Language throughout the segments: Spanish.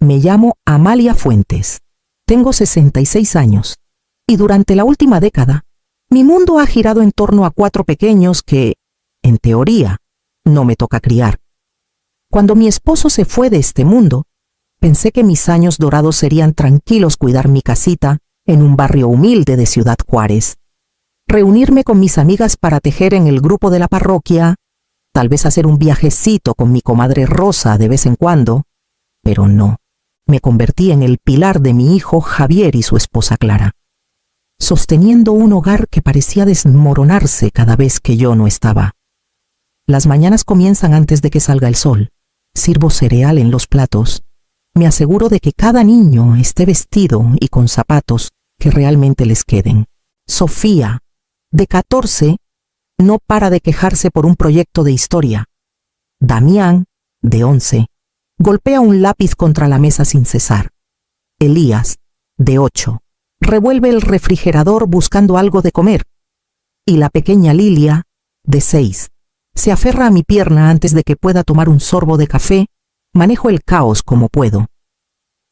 Me llamo Amalia Fuentes. Tengo 66 años. Y durante la última década, mi mundo ha girado en torno a 4 pequeños que, en teoría, no me toca criar. Cuando mi esposo se fue de este mundo, pensé que mis años dorados serían tranquilos cuidar mi casita en un barrio humilde de Ciudad Juárez, reunirme con mis amigas para tejer en el grupo de la parroquia, tal vez hacer un viajecito con mi comadre Rosa de vez en cuando, pero no, me convertí en el pilar de mi hijo Javier y su esposa Clara, sosteniendo un hogar que parecía desmoronarse cada vez que yo no estaba. Las mañanas comienzan antes de que salga el sol. Sirvo cereal en los platos. Me aseguro de que cada niño esté vestido y con zapatos que realmente les queden. Sofía, de 14, no para de quejarse por un proyecto de historia. Damián, de 11, golpea un lápiz contra la mesa sin cesar. Elías, de 8, revuelve el refrigerador buscando algo de comer. Y la pequeña Lilia, de 6, se aferra a mi pierna antes de que pueda tomar un sorbo de café. Manejo el caos como puedo.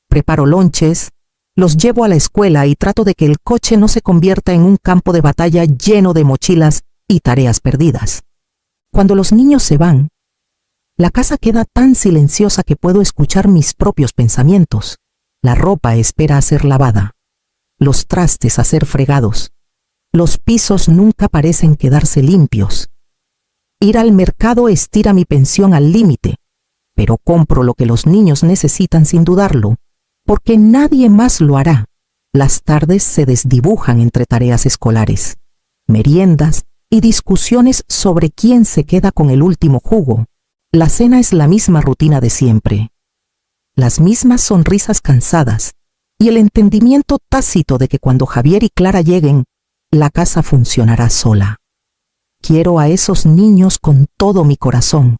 Preparo lonches, los llevo a la escuela y trato de que el coche no se convierta en un campo de batalla lleno de mochilas y tareas perdidas. Cuando los niños se van, la casa queda tan silenciosa que puedo escuchar mis propios pensamientos. La ropa espera a ser lavada, los trastes a ser fregados. Los pisos nunca parecen quedarse limpios. Ir al mercado estira mi pensión al límite, pero compro lo que los niños necesitan sin dudarlo, porque nadie más lo hará. Las tardes se desdibujan entre tareas escolares, meriendas y discusiones sobre quién se queda con el último jugo. La cena es la misma rutina de siempre, las mismas sonrisas cansadas y el entendimiento tácito de que cuando Javier y Clara lleguen, la casa funcionará sola. Quiero a esos niños con todo mi corazón.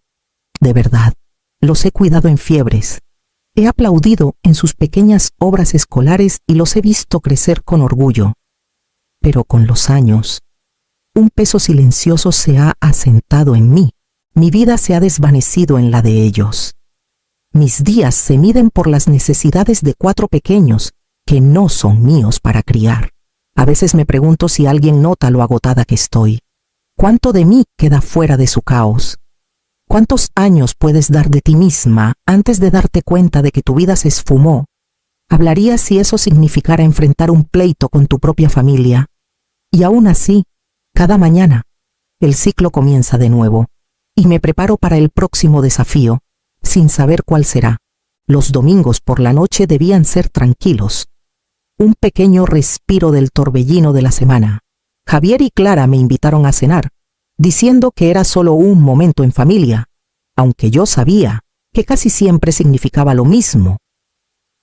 De verdad, los he cuidado en fiebres. He aplaudido en sus pequeñas obras escolares y los he visto crecer con orgullo. Pero con los años, un peso silencioso se ha asentado en mí. Mi vida se ha desvanecido en la de ellos. Mis días se miden por las necesidades de 4 pequeños que no son míos para criar. A veces me pregunto si alguien nota lo agotada que estoy. ¿Cuánto de mí queda fuera de su caos? ¿Cuántos años puedes dar de ti misma antes de darte cuenta de que tu vida se esfumó? ¿Hablarías si eso significara enfrentar un pleito con tu propia familia? Y aún así, cada mañana, el ciclo comienza de nuevo, y me preparo para el próximo desafío, sin saber cuál será. Los domingos por la noche debían ser tranquilos. Un pequeño respiro del torbellino de la semana. Javier y Clara me invitaron a cenar, diciendo que era solo un momento en familia, aunque yo sabía que casi siempre significaba lo mismo.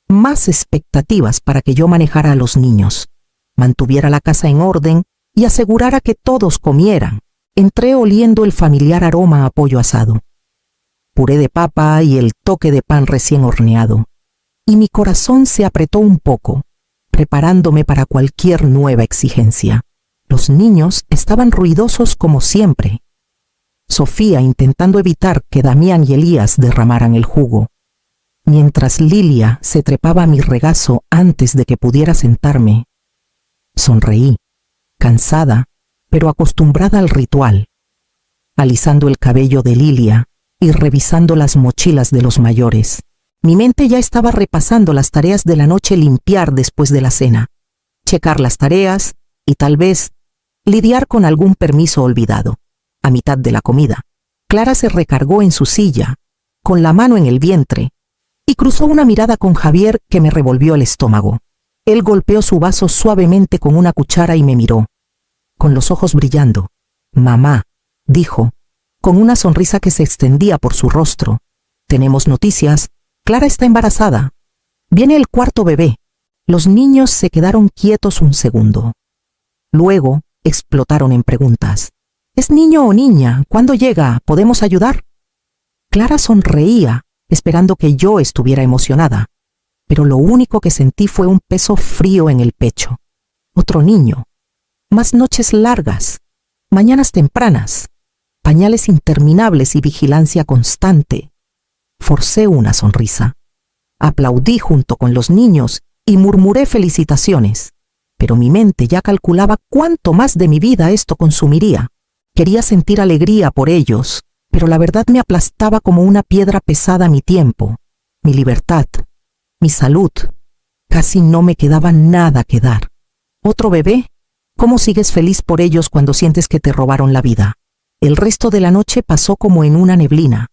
Más expectativas para que yo manejara a los niños, mantuviera la casa en orden y asegurara que todos comieran. Entré oliendo el familiar aroma a pollo asado, puré de papa y el toque de pan recién horneado, y mi corazón se apretó un poco, preparándome para cualquier nueva exigencia. Los niños estaban ruidosos como siempre. Sofía intentando evitar que Damián y Elías derramaran el jugo, mientras Lilia se trepaba a mi regazo antes de que pudiera sentarme. Sonreí, cansada, pero acostumbrada al ritual, alisando el cabello de Lilia y revisando las mochilas de los mayores. Mi mente ya estaba repasando las tareas de la noche, limpiar después de la cena, checar las tareas y tal vez lidiar con algún permiso olvidado. A mitad de la comida, Clara se recargó en su silla, con la mano en el vientre, y cruzó una mirada con Javier que me revolvió el estómago. Él golpeó su vaso suavemente con una cuchara y me miró, con los ojos brillando. «Mamá», dijo, con una sonrisa que se extendía por su rostro. «Tenemos noticias. Clara está embarazada. Viene el 4º bebé». Los niños se quedaron quietos un segundo. Luego explotaron en preguntas. «¿Es niño o niña? ¿Cuándo llega? ¿Podemos ayudar?» Clara sonreía, esperando que yo estuviera emocionada, pero lo único que sentí fue un peso frío en el pecho. Otro niño. Más noches largas, mañanas tempranas, pañales interminables y vigilancia constante. Forcé una sonrisa. Aplaudí junto con los niños y murmuré felicitaciones, pero mi mente ya calculaba cuánto más de mi vida esto consumiría. Quería sentir alegría por ellos, pero la verdad me aplastaba como una piedra pesada mi tiempo, mi libertad, mi salud. Casi no me quedaba nada que dar. ¿Otro bebé? ¿Cómo sigues feliz por ellos cuando sientes que te robaron la vida? El resto de la noche pasó como en una neblina.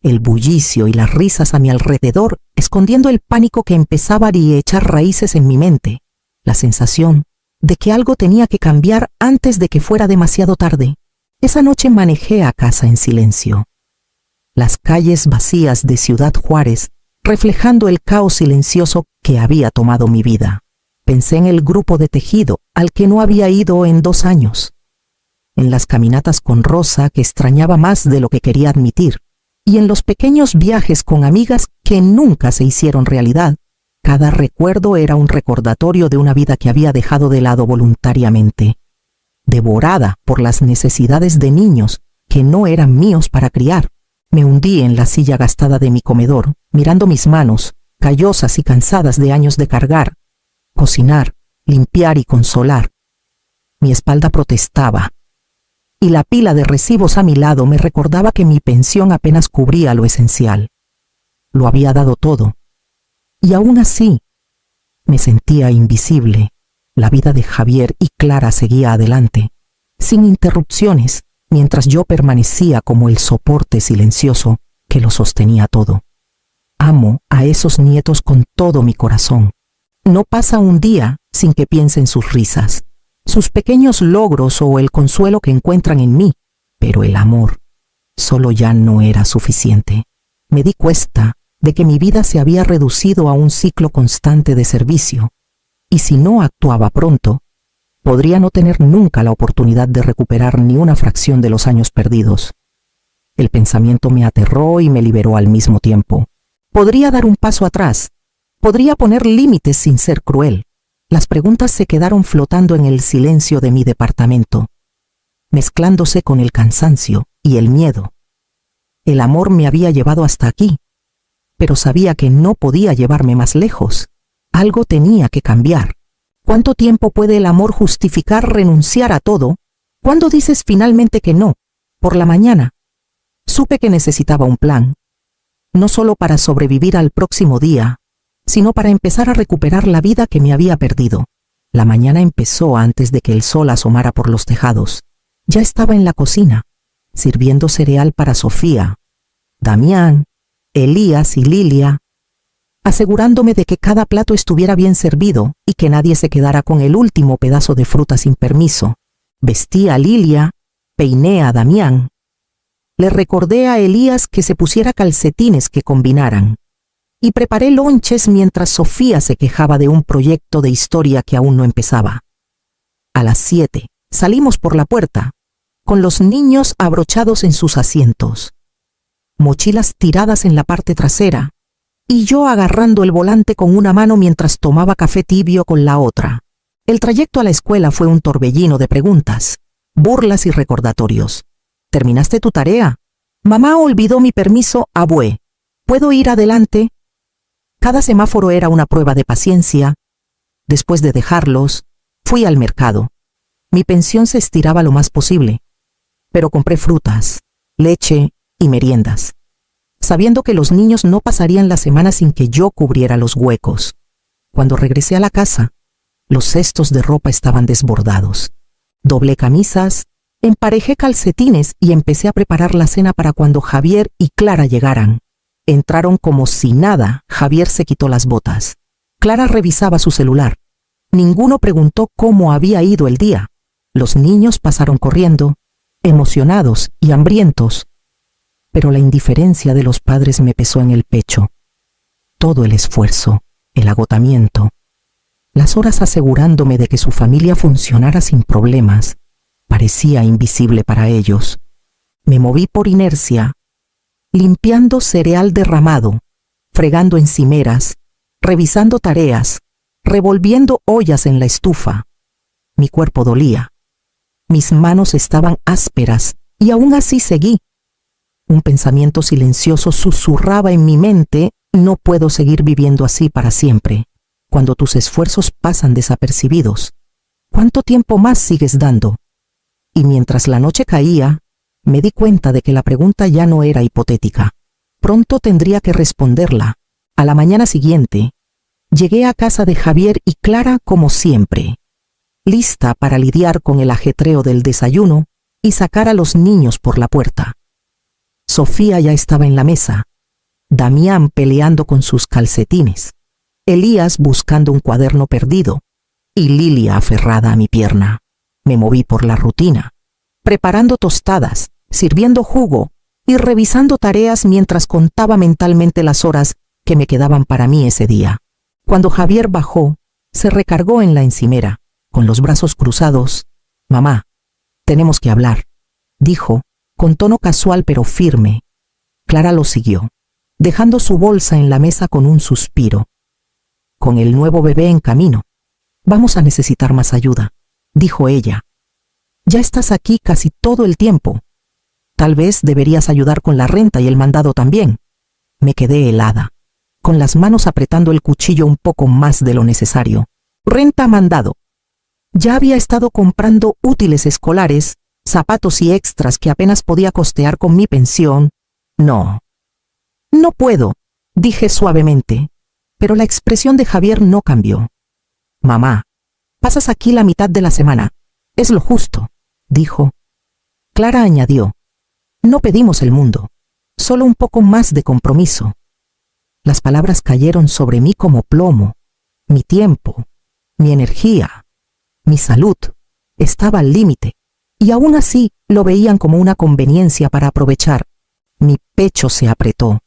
El bullicio y las risas a mi alrededor, escondiendo el pánico que empezaba a echar raíces en mi mente, la sensación de que algo tenía que cambiar antes de que fuera demasiado tarde. Esa noche manejé a casa en silencio. Las calles vacías de Ciudad Juárez, reflejando el caos silencioso que había tomado mi vida. Pensé en el grupo de tejido al que no había ido en 2 años, en las caminatas con Rosa que extrañaba más de lo que quería admitir, y en los pequeños viajes con amigas que nunca se hicieron realidad. Cada recuerdo era un recordatorio de una vida que había dejado de lado voluntariamente, devorada por las necesidades de niños que no eran míos para criar. Me hundí en la silla gastada de mi comedor, mirando mis manos, callosas y cansadas de años de cargar, cocinar, limpiar y consolar. Mi espalda protestaba, y la pila de recibos a mi lado me recordaba que mi pensión apenas cubría lo esencial. Lo había dado todo, y aún así me sentía invisible. La vida de Javier y Clara seguía adelante, sin interrupciones, mientras yo permanecía como el soporte silencioso que lo sostenía todo. Amo a esos nietos con todo mi corazón. No pasa un día sin que piense en sus risas, sus pequeños logros o el consuelo que encuentran en mí, pero el amor solo ya no era suficiente. Me di cuenta de que mi vida se había reducido a un ciclo constante de servicio, y si no actuaba pronto, podría no tener nunca la oportunidad de recuperar ni una fracción de los años perdidos. El pensamiento me aterró y me liberó al mismo tiempo. Podría dar un paso atrás, podría poner límites sin ser cruel. Las preguntas se quedaron flotando en el silencio de mi departamento, mezclándose con el cansancio y el miedo. El amor me había llevado hasta aquí, pero sabía que no podía llevarme más lejos. Algo tenía que cambiar. ¿Cuánto tiempo puede el amor justificar renunciar a todo? ¿Cuándo dices finalmente que no? Por la mañana, supe que necesitaba un plan, no solo para sobrevivir al próximo día, sino para empezar a recuperar la vida que me había perdido. La mañana empezó antes de que el sol asomara por los tejados. Ya estaba en la cocina, sirviendo cereal para Sofía, Damián, Elías y Lilia, asegurándome de que cada plato estuviera bien servido y que nadie se quedara con el último pedazo de fruta sin permiso. Vestí a Lilia, peiné a Damián. Le recordé a Elías que se pusiera calcetines que combinaran, y preparé lonches mientras Sofía se quejaba de un proyecto de historia que aún no empezaba. A las 7 salimos por la puerta, con los niños abrochados en sus asientos, mochilas tiradas en la parte trasera, y yo agarrando el volante con una mano mientras tomaba café tibio con la otra. El trayecto a la escuela fue un torbellino de preguntas, burlas y recordatorios. ¿Terminaste tu tarea? Mamá olvidó mi permiso, abue. ¿Puedo ir adelante? Cada semáforo era una prueba de paciencia. Después de dejarlos, fui al mercado. Mi pensión se estiraba lo más posible, pero compré frutas, leche y meriendas, sabiendo que los niños no pasarían la semana sin que yo cubriera los huecos. Cuando regresé a la casa, los cestos de ropa estaban desbordados. Doblé camisas, emparejé calcetines y empecé a preparar la cena para cuando Javier y Clara llegaran. Entraron como si nada. Javier se quitó las botas. Clara revisaba su celular. Ninguno preguntó cómo había ido el día. Los niños pasaron corriendo, emocionados y hambrientos, pero la indiferencia de los padres me pesó en el pecho. Todo el esfuerzo, el agotamiento, las horas asegurándome de que su familia funcionara sin problemas, parecía invisible para ellos. Me moví por inercia, limpiando cereal derramado, fregando encimeras, revisando tareas, revolviendo ollas en la estufa. Mi cuerpo dolía, mis manos estaban ásperas y aún así seguí. Un pensamiento silencioso susurraba en mi mente, No puedo seguir viviendo así para siempre, cuando tus esfuerzos pasan desapercibidos. ¿Cuánto tiempo más sigues dando? Y mientras la noche caía, me di cuenta de que la pregunta ya no era hipotética. Pronto tendría que responderla. A la mañana siguiente, llegué a casa de Javier y Clara como siempre, lista para lidiar con el ajetreo del desayuno y sacar a los niños por la puerta. Sofía ya estaba en la mesa, Damián peleando con sus calcetines, Elías buscando un cuaderno perdido y Lilia aferrada a mi pierna. Me moví por la rutina, preparando tostadas, sirviendo jugo y revisando tareas mientras contaba mentalmente las horas que me quedaban para mí ese día. Cuando Javier bajó, se recargó en la encimera, con los brazos cruzados. «Mamá, tenemos que hablar», dijo, con tono casual pero firme. Clara lo siguió, dejando su bolsa en la mesa con un suspiro. «Con el nuevo bebé en camino, vamos a necesitar más ayuda», dijo ella. «Ya estás aquí casi todo el tiempo. Tal vez deberías ayudar con la renta y el mandado también». Me quedé helada, con las manos apretando el cuchillo un poco más de lo necesario. Renta, mandado. Ya había estado comprando útiles escolares, zapatos y extras que apenas podía costear con mi pensión. «No puedo», dije suavemente, pero la expresión de Javier no cambió. «Mamá, pasas aquí la mitad de la semana. Es lo justo», dijo. Clara añadió: «No pedimos el mundo, solo un poco más de compromiso». Las palabras cayeron sobre mí como plomo. Mi tiempo, mi energía, mi salud estaba al límite, y aún así lo veían como una conveniencia para aprovechar. Mi pecho se apretó,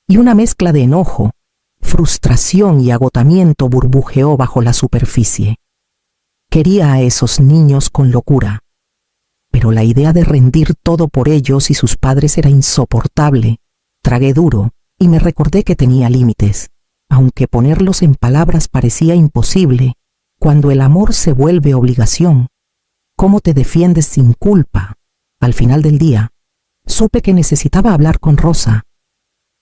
y una mezcla de enojo, frustración y agotamiento burbujeó bajo la superficie. Quería a esos niños con locura, pero la idea de rendir todo por ellos y sus padres era insoportable. Tragué duro y me recordé que tenía límites, aunque ponerlos en palabras parecía imposible. Cuando el amor se vuelve obligación, ¿cómo te defiendes sin culpa? Al final del día, supe que necesitaba hablar con Rosa.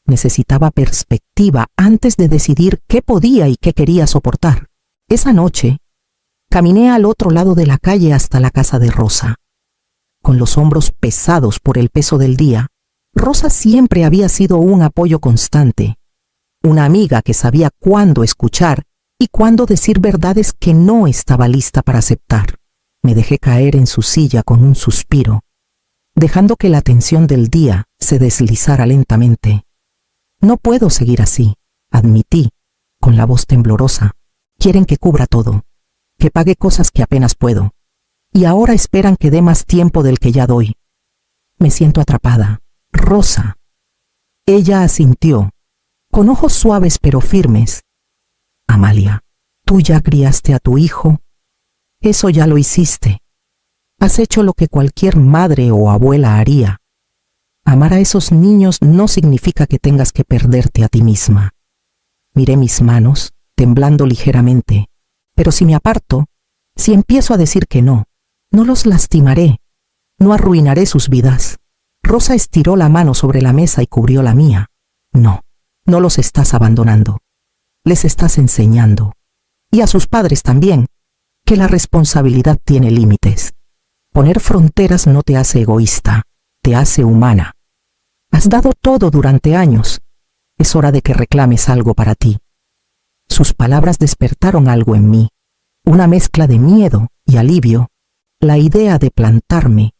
Necesitaba perspectiva antes de decidir qué podía y qué quería soportar. Esa noche, caminé al otro lado de la calle hasta la casa de Rosa. Con los hombros pesados por el peso del día, Rosa siempre había sido un apoyo constante, una amiga que sabía cuándo escuchar y cuándo decir verdades que no estaba lista para aceptar. Me dejé caer en su silla con un suspiro, dejando que la tensión del día se deslizara lentamente. «No puedo seguir así», admití, con la voz temblorosa. «Quieren que cubra todo, que pague cosas que apenas puedo, y ahora esperan que dé más tiempo del que ya doy. Me siento atrapada. Rosa». Ella asintió, con ojos suaves pero firmes. «Amalia, tú ya criaste a tu hijo. Eso ya lo hiciste. Has hecho lo que cualquier madre o abuela haría. Amar a esos niños no significa que tengas que perderte a ti misma». Miré mis manos, temblando ligeramente. «Pero si me aparto, si empiezo a decir que no los lastimaré, no arruinaré sus vidas». Rosa estiró la mano sobre la mesa y cubrió la mía. No los estás abandonando. Les estás enseñando, y a sus padres también, que la responsabilidad tiene límites. Poner fronteras no te hace egoísta, te hace humana. Has dado todo durante años. Es hora de que reclames algo para ti». Sus palabras despertaron algo en mí, una mezcla de miedo y alivio. La idea de plantarme,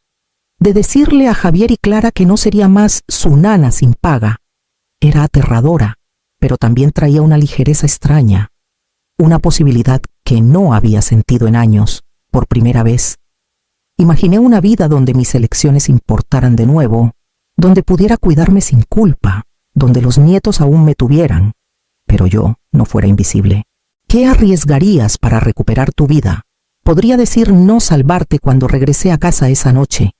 de decirle a Javier y Clara que no sería más su nana sin paga, era aterradora, pero también traía una ligereza extraña, una posibilidad que no había sentido en años, por primera vez. Imaginé una vida donde mis elecciones importaran de nuevo, donde pudiera cuidarme sin culpa, donde los nietos aún me tuvieran, pero yo no fuera invisible. ¿Qué arriesgarías para recuperar tu vida? Podría decir no salvarte cuando regresé a casa esa noche.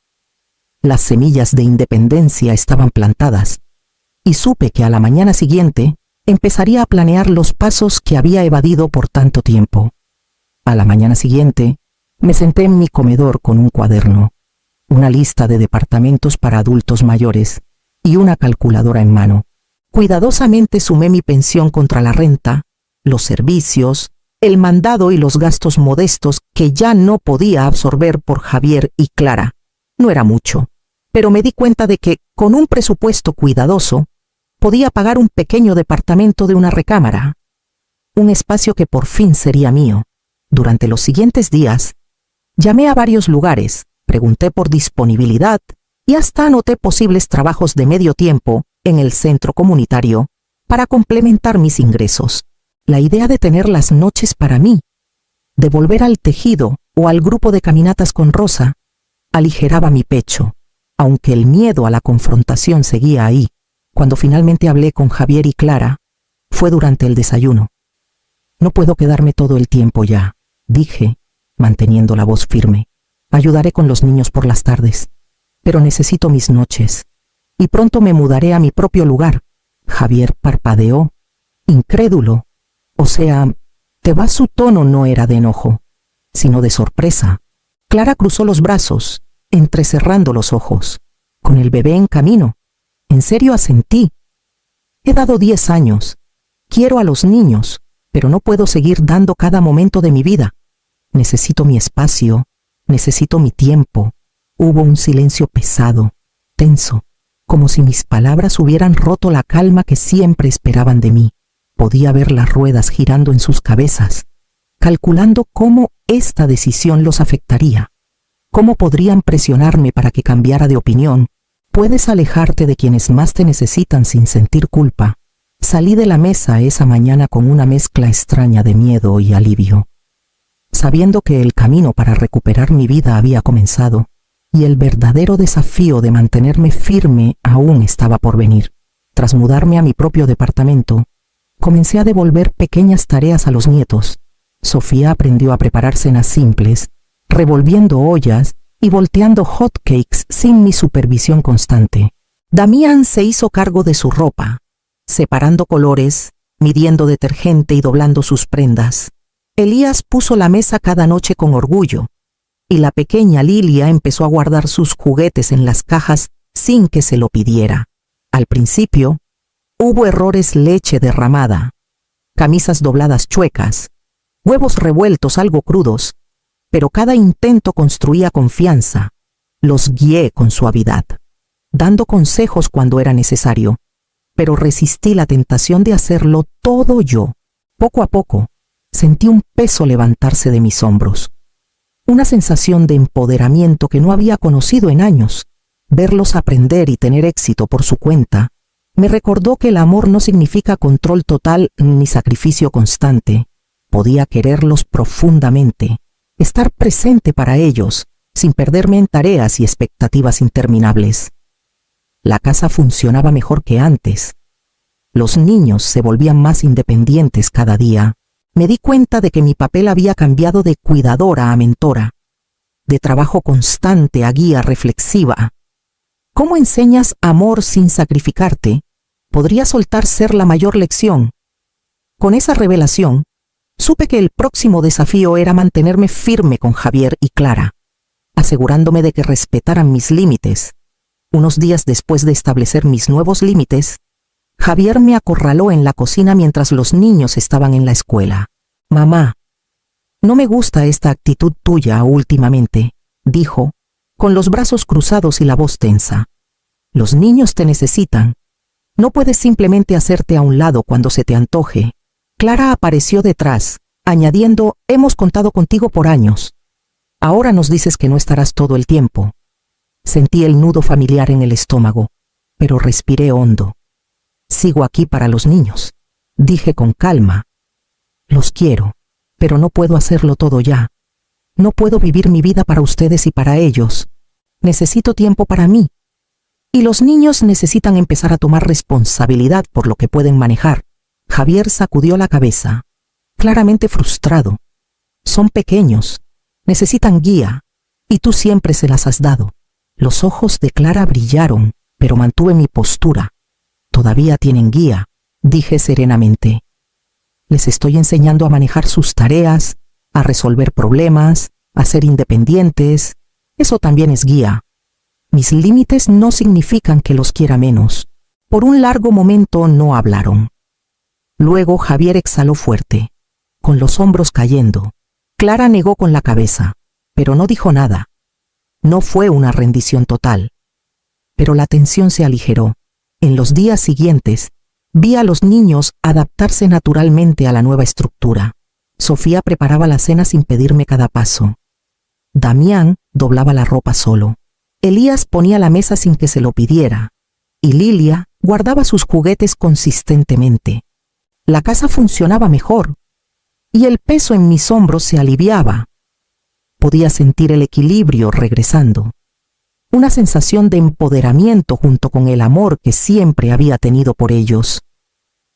Las semillas de independencia estaban plantadas, y supe que a la mañana siguiente empezaría a planear los pasos que había evadido por tanto tiempo. A la mañana siguiente, me senté en mi comedor con un cuaderno, una lista de departamentos para adultos mayores y una calculadora en mano. Cuidadosamente sumé mi pensión contra la renta, los servicios, el mandado y los gastos modestos que ya no podía absorber por Javier y Clara. No era mucho, pero me di cuenta de que, con un presupuesto cuidadoso, podía pagar un pequeño departamento de una recámara, un espacio que por fin sería mío. Durante los siguientes días, llamé a varios lugares, pregunté por disponibilidad y hasta anoté posibles trabajos de medio tiempo en el centro comunitario para complementar mis ingresos. La idea de tener las noches para mí, de volver al tejido o al grupo de caminatas con Rosa, aligeraba mi pecho, aunque el miedo a la confrontación seguía ahí. Cuando finalmente hablé con Javier y Clara, fue durante el desayuno. No puedo quedarme todo el tiempo ya, dije, manteniendo la voz firme. Ayudaré con los niños por las tardes, pero necesito mis noches, y pronto me mudaré a mi propio lugar. Javier parpadeó, incrédulo. O sea, ¿te vas? Su tono no era de enojo, sino de sorpresa. Clara cruzó los brazos, entrecerrando los ojos. Con el bebé en camino. En serio asentí. He dado 10 años. Quiero a los niños, pero no puedo seguir dando cada momento de mi vida. Necesito mi espacio, necesito mi tiempo. Hubo un silencio pesado, tenso, como si mis palabras hubieran roto la calma que siempre esperaban de mí. Podía ver las ruedas girando en sus cabezas, calculando cómo esta decisión los afectaría. ¿Cómo podrían presionarme para que cambiara de opinión? Puedes alejarte de quienes más te necesitan sin sentir culpa. Salí de la mesa esa mañana con una mezcla extraña de miedo y alivio, sabiendo que el camino para recuperar mi vida había comenzado y el verdadero desafío de mantenerme firme aún estaba por venir. Tras mudarme a mi propio departamento, comencé a devolver pequeñas tareas a los nietos. Sofía aprendió a preparar cenas simples, revolviendo ollas y volteando hot cakes sin mi supervisión constante. Damián se hizo cargo de su ropa, separando colores, midiendo detergente y doblando sus prendas. Elías puso la mesa cada noche con orgullo, y la pequeña Lilia empezó a guardar sus juguetes en las cajas sin que se lo pidiera. Al principio, hubo errores: leche derramada, camisas dobladas chuecas, huevos revueltos algo crudos, pero cada intento construía confianza. Los guié con suavidad, dando consejos cuando era necesario, pero resistí la tentación de hacerlo todo yo. Poco a poco, sentí un peso levantarse de mis hombros, una sensación de empoderamiento que no había conocido en años. Verlos aprender y tener éxito por su cuenta me recordó que el amor no significa control total ni sacrificio constante. Podía quererlos profundamente, estar presente para ellos, sin perderme en tareas y expectativas interminables. La casa funcionaba mejor que antes. Los niños se volvían más independientes cada día. Me di cuenta de que mi papel había cambiado de cuidadora a mentora, de trabajo constante a guía reflexiva. ¿Cómo enseñas amor sin sacrificarte? Podría soltar ser la mayor lección. Con esa revelación, supe que el próximo desafío era mantenerme firme con Javier y Clara, asegurándome de que respetaran mis límites. Unos días después de establecer mis nuevos límites, Javier me acorraló en la cocina mientras los niños estaban en la escuela. «Mamá, no me gusta esta actitud tuya últimamente», dijo, con los brazos cruzados y la voz tensa. «Los niños te necesitan. No puedes simplemente hacerte a un lado cuando se te antoje». Clara apareció detrás, añadiendo: «Hemos contado contigo por años. Ahora nos dices que no estarás todo el tiempo». Sentí el nudo familiar en el estómago, pero respiré hondo. «Sigo aquí para los niños», dije con calma. «Los quiero, pero no puedo hacerlo todo ya. No puedo vivir mi vida para ustedes y para ellos. Necesito tiempo para mí. Y los niños necesitan empezar a tomar responsabilidad por lo que pueden manejar». Javier sacudió la cabeza, claramente frustrado. «Son pequeños, necesitan guía, y tú siempre se las has dado». Los ojos de Clara brillaron, pero mantuve mi postura. «Todavía tienen guía», dije serenamente. «Les estoy enseñando a manejar sus tareas, a resolver problemas, a ser independientes. Eso también es guía. Mis límites no significan que los quiera menos. Por un largo momento no hablaron. Luego Javier exhaló fuerte, con los hombros cayendo. Clara negó con la cabeza, pero no dijo nada. No fue una rendición total. Pero la tensión se aligeró. En los días siguientes, vi a los niños adaptarse naturalmente a la nueva estructura. Sofía preparaba la cena sin pedirme cada paso. Damián doblaba la ropa solo. Elías ponía la mesa sin que se lo pidiera. Y Lilia guardaba sus juguetes consistentemente. La casa funcionaba mejor. Y el peso en mis hombros se aliviaba. Podía sentir el equilibrio regresando. Una sensación de empoderamiento junto con el amor que siempre había tenido por ellos.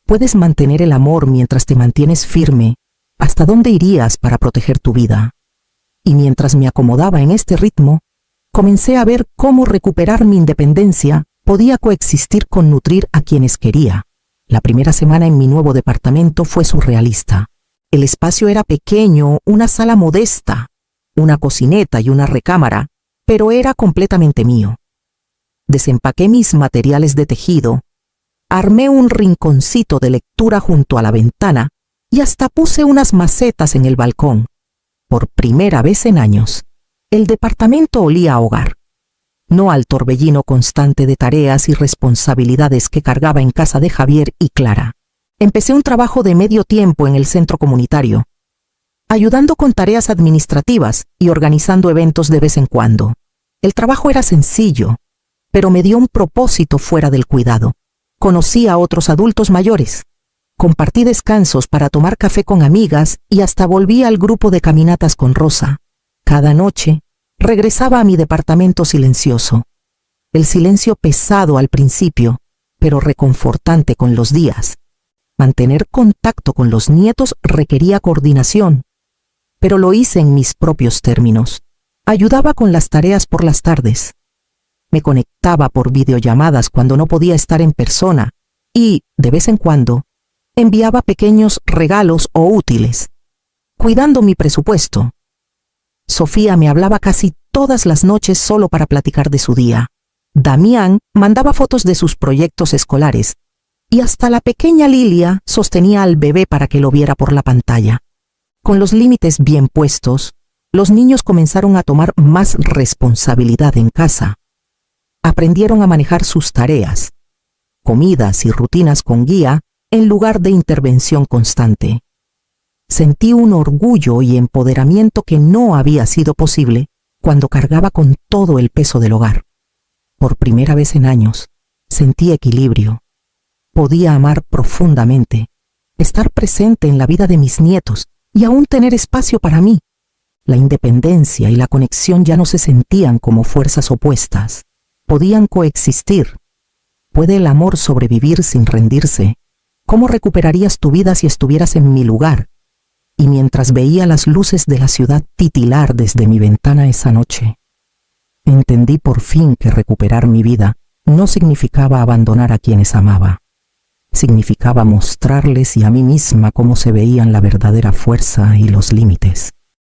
Puedes mantener el amor mientras te mantienes firme. ¿Hasta dónde irías para proteger tu vida? Y mientras me acomodaba en este ritmo, comencé a ver cómo recuperar mi independencia podía coexistir con nutrir a quienes quería. La primera semana en mi nuevo departamento fue surrealista. El espacio era pequeño, una sala modesta, una cocineta y una recámara, pero era completamente mío. Desempaqué mis materiales de tejido, armé un rinconcito de lectura junto a la ventana y hasta puse unas macetas en el balcón. Por primera vez en años, el departamento olía a hogar, no al torbellino constante de tareas y responsabilidades que cargaba en casa de Javier y Clara. Empecé un trabajo de medio tiempo en el centro comunitario, ayudando con tareas administrativas y organizando eventos de vez en cuando. El trabajo era sencillo, pero me dio un propósito fuera del cuidado. Conocí a otros adultos mayores. Compartí descansos para tomar café con amigas y hasta volví al grupo de caminatas con Rosa. Cada noche, regresaba a mi departamento silencioso. El silencio pesado al principio, pero reconfortante con los días. Mantener contacto con los nietos requería coordinación, pero lo hice en mis propios términos. Ayudaba con las tareas por las tardes. Me conectaba por videollamadas cuando no podía estar en persona y, de vez en cuando, enviaba pequeños regalos o útiles, cuidando mi presupuesto. Sofía me hablaba casi todas las noches solo para platicar de su día. Damián mandaba fotos de sus proyectos escolares y hasta la pequeña Lilia sostenía al bebé para que lo viera por la pantalla. Con los límites bien puestos, los niños comenzaron a tomar más responsabilidad en casa. Aprendieron a manejar sus tareas, comidas y rutinas con guía en lugar de intervención constante. Sentí un orgullo y empoderamiento que no había sido posible cuando cargaba con todo el peso del hogar. Por primera vez en años, sentí equilibrio. Podía amar profundamente, estar presente en la vida de mis nietos y aún tener espacio para mí. La independencia y la conexión ya no se sentían como fuerzas opuestas. Podían coexistir. ¿Puede el amor sobrevivir sin rendirse? ¿Cómo recuperarías tu vida si estuvieras en mi lugar? Y mientras veía las luces de la ciudad titilar desde mi ventana esa noche, entendí por fin que recuperar mi vida no significaba abandonar a quienes amaba. Significaba mostrarles y a mí misma cómo se veían la verdadera fuerza y los límites.